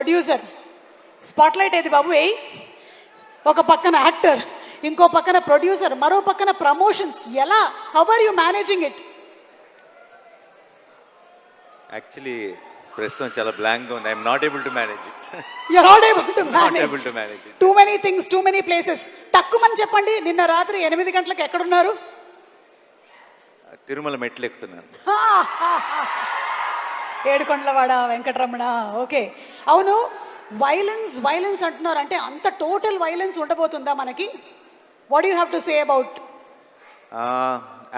Producer spotlight ఏది బాబు ఏయ్. ఒక పక్కన యాక్టర్, ఇంకో పక్కన ప్రొడ్యూసర్, మరో పక్కన ప్రమోషన్స్. ఎలా, how are you managing it? Actually ప్రస్తుతం చాలా బ్లాంక్ గా ఉంది. I'm not able to manage it. You not able to not able to manage it. Too many things, too many places. తక్కువని చెప్పండి, నిన్న రాత్రి 8 గంటలకు ఎక్కడున్నారు? తిరుమల మెట్లు ఎక్కుతున్నాను. ఏడుకొండలవాడ వెంకటరమణ. ఓకే, అవును, వైలెన్స్ వైలెన్స్ అంటున్నారు. అంటే అంత టోటల్ వైలెన్స్ ఉండబోతుందా మనకి? What you have to say about?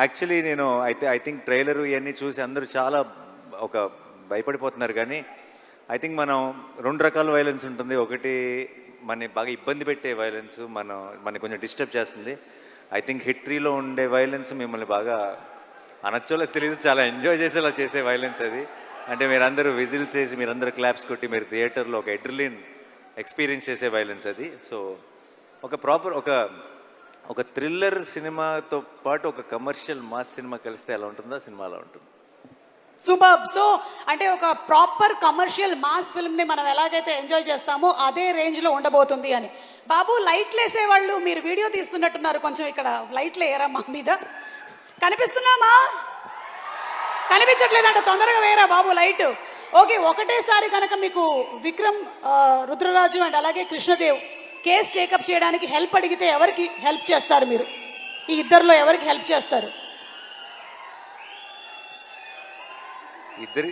Actually నేను అయితే ఐ థింక్ ట్రైలర్ ఇవన్నీ చూసి అందరూ చాలా ఒక భయపడిపోతున్నారు. కానీ ఐ థింక్ మనం 2 రకాల వైలెన్స్ ఉంటుంది. ఒకటి మన బాగా ఇబ్బంది పెట్టే వైలెన్స్, మన కొంచెం డిస్టర్బ్ చేస్తుంది. ఐ థింక్ హిట్ 3లో ఉండే వైలెన్స్ మిమ్మల్ని బాగా అనొచ్చోలో తెలియదు, చాలా ఎంజాయ్ చేసేలా చేసే వైలెన్స్ అది. అంటే మీరందరూ విజిల్స్ వేసి, మీరందరూ క్లాప్స్ కొట్టి, మీరు థియేటర్లో ఒక ఎడ్రిలిన్ ఎక్స్పీరియన్స్ చేసే వైలెన్స్ అది. సో ఒక ప్రాపర్ ఒక థ్రిల్లర్ సినిమాతో పాటు ఒక కమర్షియల్ మాస్ సినిమా కలిస్తే ఎలా ఉంటుందో సినిమా అలా ఉంటుంది. సూపర్. సో అంటే ఒక ప్రాపర్ కమర్షియల్ మాస్ ఫిల్మ్ ని మనం ఎలాగైతే ఎంజాయ్ చేస్తామో అదే రేంజ్ లో ఉండబోతుంది అని. బాబు, లైట్లు వేసేవాళ్ళు మీరు వీడియో తీస్తున్నట్టున్నారు, కొంచెం ఇక్కడ లైట్లు వేయరా మా మీద? కనిపిస్తున్నామా? కనిపించట్లేదంట, తొందరగా వేయరా బాబు లైట్. ఓకే, ఒకటేసారి కనుక మీకు విక్రమ్, రుద్రరాజు అండ్ అలాగే కృష్ణదేవ్ కేసు టేకప్ చేయడానికి హెల్ప్ అడిగితే ఎవరికి హెల్ప్ చేస్తారు మీరు? ఈ ఇద్దరిలో ఎవరికి హెల్ప్ చేస్తారు? ఇద్దరి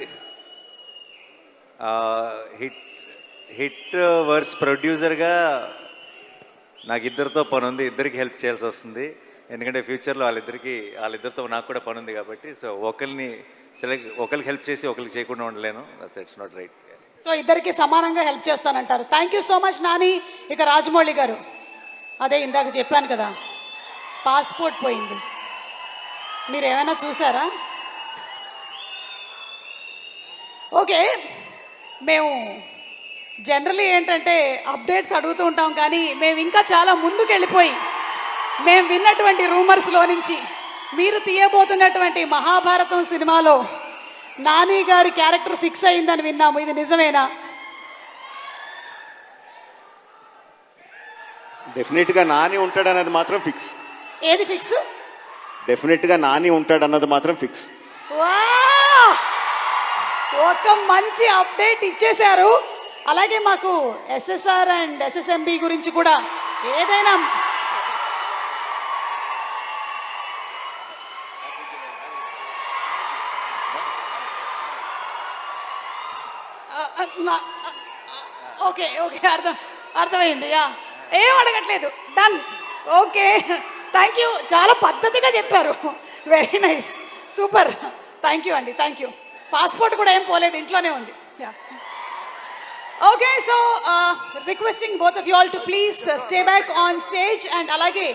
హిట్ వర్స్ ప్రొడ్యూసర్గా నాకు ఇద్దరితో పని ఉంది. ఇద్దరికి హెల్ప్ చేయాల్సి వస్తుంది, ఎందుకంటే ఫ్యూచర్లో వాళ్ళిద్దరితో నాకు కూడా పని ఉంది కాబట్టి. సో ఒకరికి హెల్ప్ చేసి ఒకరికి చేయకుండా ఉండలేను. It's not right. సో ఇద్దరికి సమానంగా హెల్ప్ చేస్తానంటారు. Thank you so much Nani. ఇక రాజమౌళి గారు, అదే ఇందాక చెప్పాను కదా, పాస్పోర్ట్ పోయింది, మీరు ఏమైనా చూసారా? ఓకే, మేము జనరలీ ఏంటంటే అప్డేట్స్ అడుగుతూ ఉంటాం, కానీ మేము ఇంకా చాలా ముందుకు వెళ్ళిపోయి మేము విన్నటువంటి రూమర్స్లో నుంచి మీరు తీయబోతున్నటువంటి మహాభారతం సినిమాలో నాని గారి క్యారెక్టర్ ఫిక్స్ అయిందని విన్నాము. ఇది నిజమేనా? డెఫినెట్ గా నాని ఉంటాడన్నది మాత్రం ఫిక్స్. ఏది ఫిక్స్? డెఫినెట్ గా నాని ఉంటాడన్నది మాత్రం ఫిక్స్. ఒక మంచి అప్డేట్ ఇచ్చేశారు. అలాగే మాకు ఎస్ఎస్ఆర్ అండ్ ఎస్ఎస్ఎంబి గురించి కూడా ఏదైనా ఓకే ఓకే అర్థమైంది. ఏం అడగట్లేదు, డన్. ఓకే, థ్యాంక్ యూ, చాలా పద్ధతిగా చెప్పారు. Very nice, super. Thank you అండి, థ్యాంక్ యూ. పాస్పోర్ట్ కూడా ఏం పోలేదు, ఇంట్లోనే ఉంది. Okay, so requesting both of you all to please stay back on stage, and alage